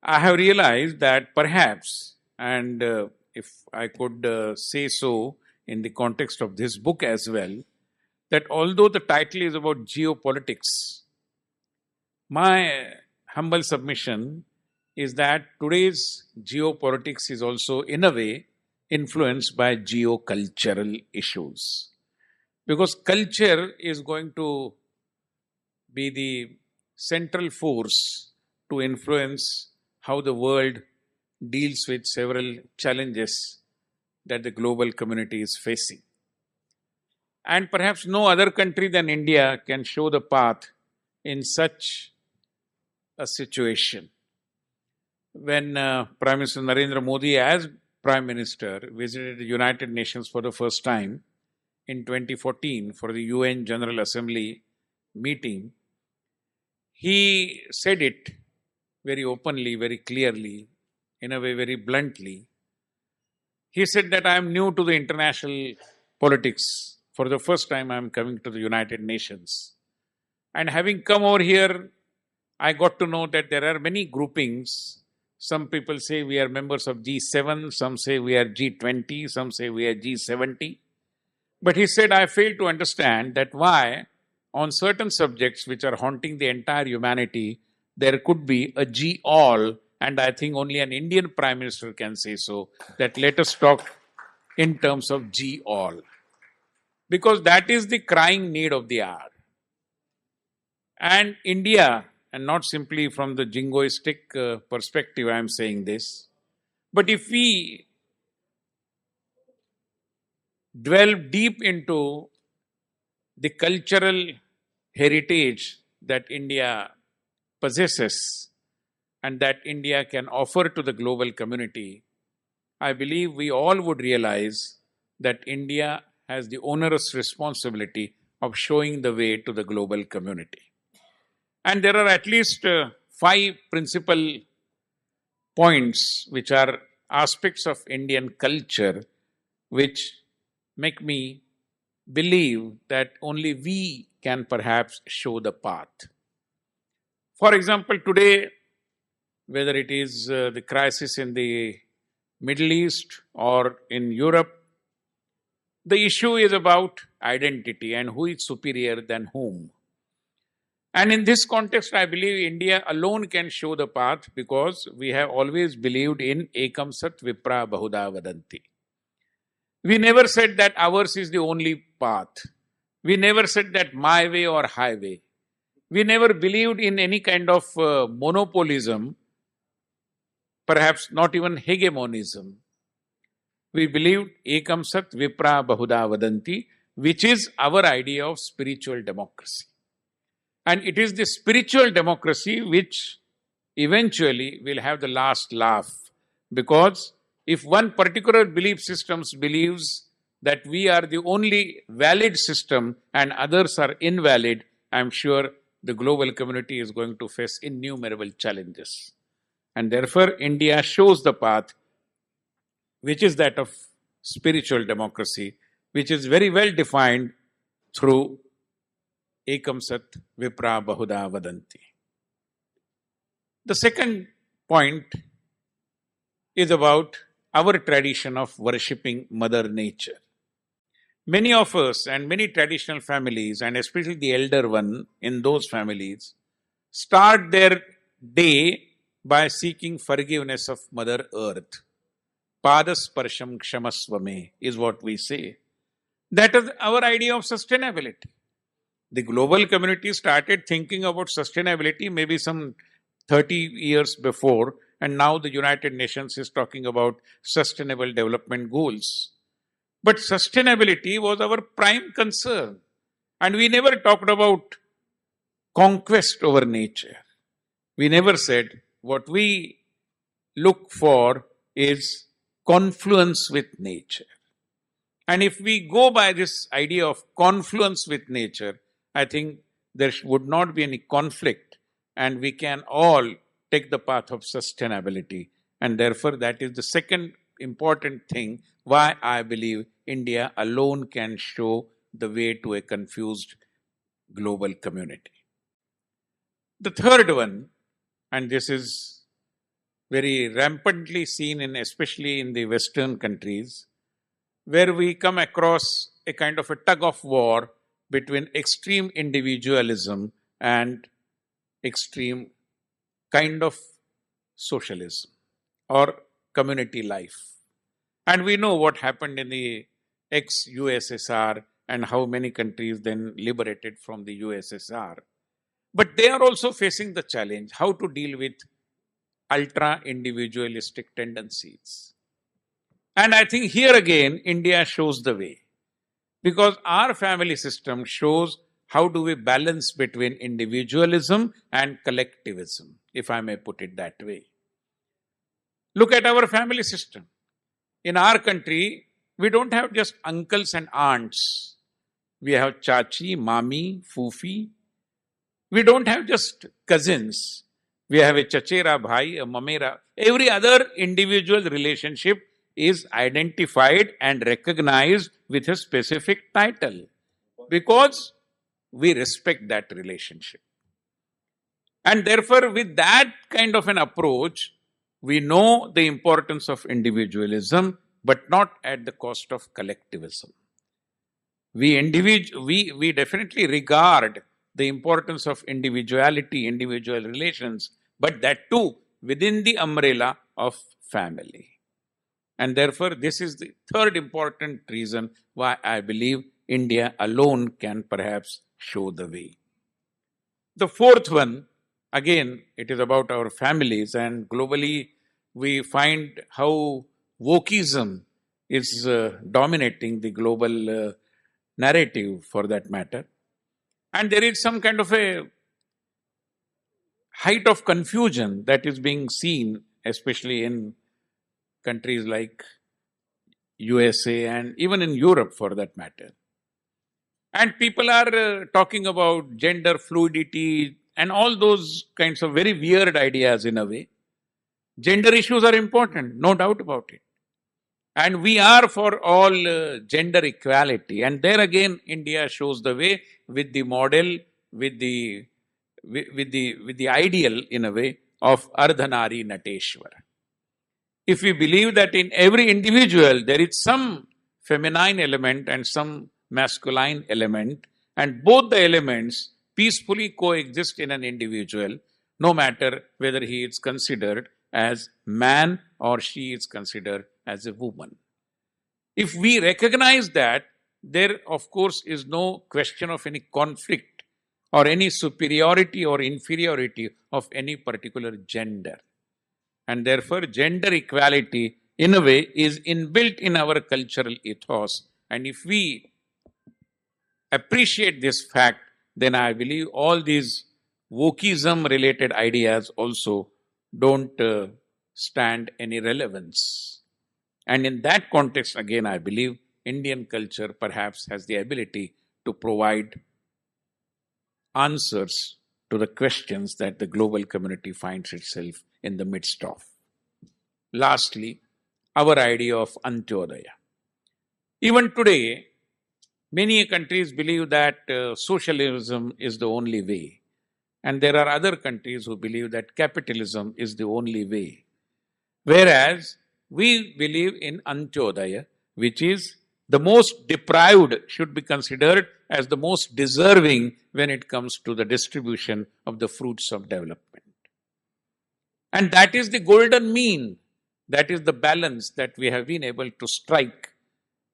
I have realized that perhaps, and if I could say so in the context of this book as well, that although the title is about geopolitics, my humble submission is that today's geopolitics is also, in a way, influenced by geocultural issues. Because culture is going to be the central force to influence how the world deals with several challenges that the global community is facing. And perhaps no other country than India can show the path in such a situation. When Prime Minister Narendra Modi, as Prime Minister, visited the United Nations for the first time in 2014 for the UN General Assembly meeting, he said it very openly, very clearly, in a way very bluntly. He said that I am new to the international politics. For the first time, I am coming to the United Nations. And having come over here, I got to know that there are many groupings. Some people say we are members of G7, some say we are G20, some say we are G70. But he said, I fail to understand that why on certain subjects which are haunting the entire humanity, there could be a G-all, and I think only an Indian Prime Minister can say so, that let us talk in terms of G-all. Because that is the crying need of the hour. And India, and not simply from the jingoistic perspective I am saying this, but if we delve deep into the cultural heritage that India possesses and that India can offer to the global community, I believe we all would realize that India has the onerous responsibility of showing the way to the global community. And there are at least 5 principal points which are aspects of Indian culture which make me believe that only we can perhaps show the path. For example, today, whether it is the crisis in the Middle East or in Europe, the issue is about identity and who is superior than whom. And in this context, I believe India alone can show the path because we have always believed in Ekam Sat Vipra Bahuda Vadanti. We never said that ours is the only path. We never said that my way or highway. We never believed in any kind of monopolism, perhaps not even hegemonism. We believed Ekam Sat Vipra Bahuda Vadanti, which is our idea of spiritual democracy. And it is the spiritual democracy which eventually will have the last laugh. Because if one particular belief system believes that we are the only valid system and others are invalid, I am sure the global community is going to face innumerable challenges. And therefore, India shows the path, which is that of spiritual democracy, which is very well defined through Ekam Sat Vipra Bahuda Vadanti. The second point is about our tradition of worshipping Mother Nature. Many of us and many traditional families, and especially the elder one in those families, start their day by seeking forgiveness of Mother Earth. Padasparsham kshamasvame is what we say. That is our idea of sustainability. The global community started thinking about sustainability maybe some 30 years before, and now the United Nations is talking about sustainable development goals. But sustainability was our prime concern. And we never talked about conquest over nature. We never said what we look for is confluence with nature. And if we go by this idea of confluence with nature, I think there would not be any conflict and we can all take the path of sustainability. And therefore, that is the second important thing why I believe India alone can show the way to a confused global community. The third one, and this is very rampantly seen in, especially in the Western countries, where we come across a kind of a tug of war between extreme individualism and extreme kind of socialism or community life. And we know what happened in the ex-USSR and how many countries then liberated from the USSR. But they are also facing the challenge how to deal with ultra-individualistic tendencies. And I think here again, India shows the way. Because our family system shows how do we balance between individualism and collectivism, if I may put it that way. Look at our family system. In our country, we don't have just uncles and aunts. We have chachi, mami, fufi. We don't have just cousins. We have a chachera bhai, a mamera. Every other individual relationship is identified and recognized with a specific title because we respect that relationship. And therefore, with that kind of an approach, we know the importance of individualism, but not at the cost of collectivism. We definitely regard the importance of individuality, individual relations, but that too within the umbrella of family. And therefore, this is the third important reason why I believe India alone can perhaps show the way. The fourth one, again, it is about our families, and globally we find how wokeism is dominating the global narrative for that matter. And there is some kind of a height of confusion that is being seen, especially in countries like USA and even in Europe for that matter. And people are talking about gender fluidity and all those kinds of very weird ideas in a way. Gender issues are important, no doubt about it. And we are for all gender equality. And there again, India shows the way with the model, with the ideal in a way of Ardhanari Nateshwara. If we believe that in every individual there is some feminine element and some masculine element, and both the elements peacefully coexist in an individual, no matter whether he is considered as man or she is considered as a woman. If we recognize that, there of course is no question of any conflict or any superiority or inferiority of any particular gender. And therefore, gender equality, in a way, is inbuilt in our cultural ethos. And if we appreciate this fact, then I believe all these wokeism-related ideas also don't stand any relevance. And in that context, again, I believe Indian culture perhaps has the ability to provide answers to the questions that the global community finds itself in the midst of. Lastly, our idea of Antyodaya. Even today, many countries believe that socialism is the only way. And there are other countries who believe that capitalism is the only way. Whereas we believe in Antyodaya, which is the most deprived should be considered as the most deserving when it comes to the distribution of the fruits of development. And that is the golden mean. That is the balance that we have been able to strike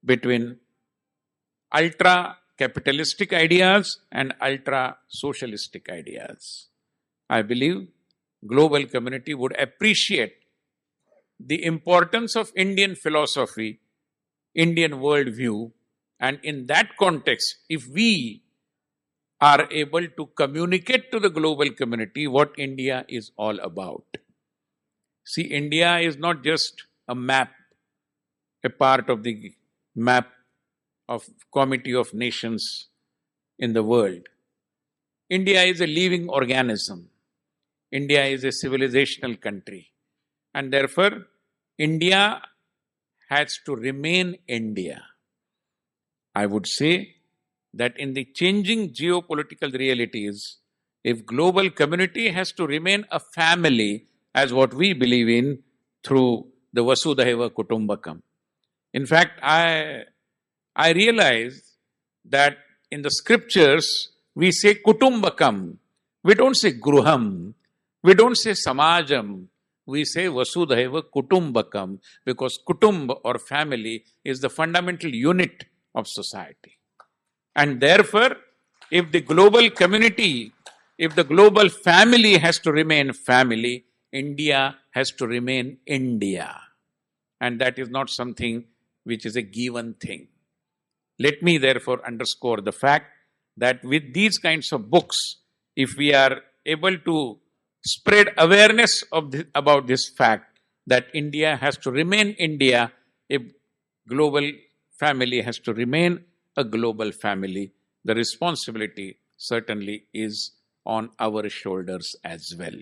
between ultra-capitalistic ideas and ultra-socialistic ideas. I believe global community would appreciate the importance of Indian philosophy, Indian worldview, and in that context, if we are able to communicate to the global community what India is all about. See, India is not just a map, a part of the map of Committee of Nations in the world. India is a living organism. India is a civilizational country. And therefore, India has to remain India. I would say that in the changing geopolitical realities, if global community has to remain a family as what we believe in through the Vasudhaiva Kutumbakam. In fact, I realize that in the scriptures, we say Kutumbakam. We don't say Gruham. We don't say Samajam. We say Vasudhaiva Kutumbakam because Kutumba or family is the fundamental unit of society. And therefore, if the global community, if the global family has to remain family, India has to remain India. And that is not something which is a given thing. Let me therefore underscore the fact that with these kinds of books, if we are able to spread awareness about this fact that India has to remain India, if global family has to remain a global family, the responsibility certainly is on our shoulders as well.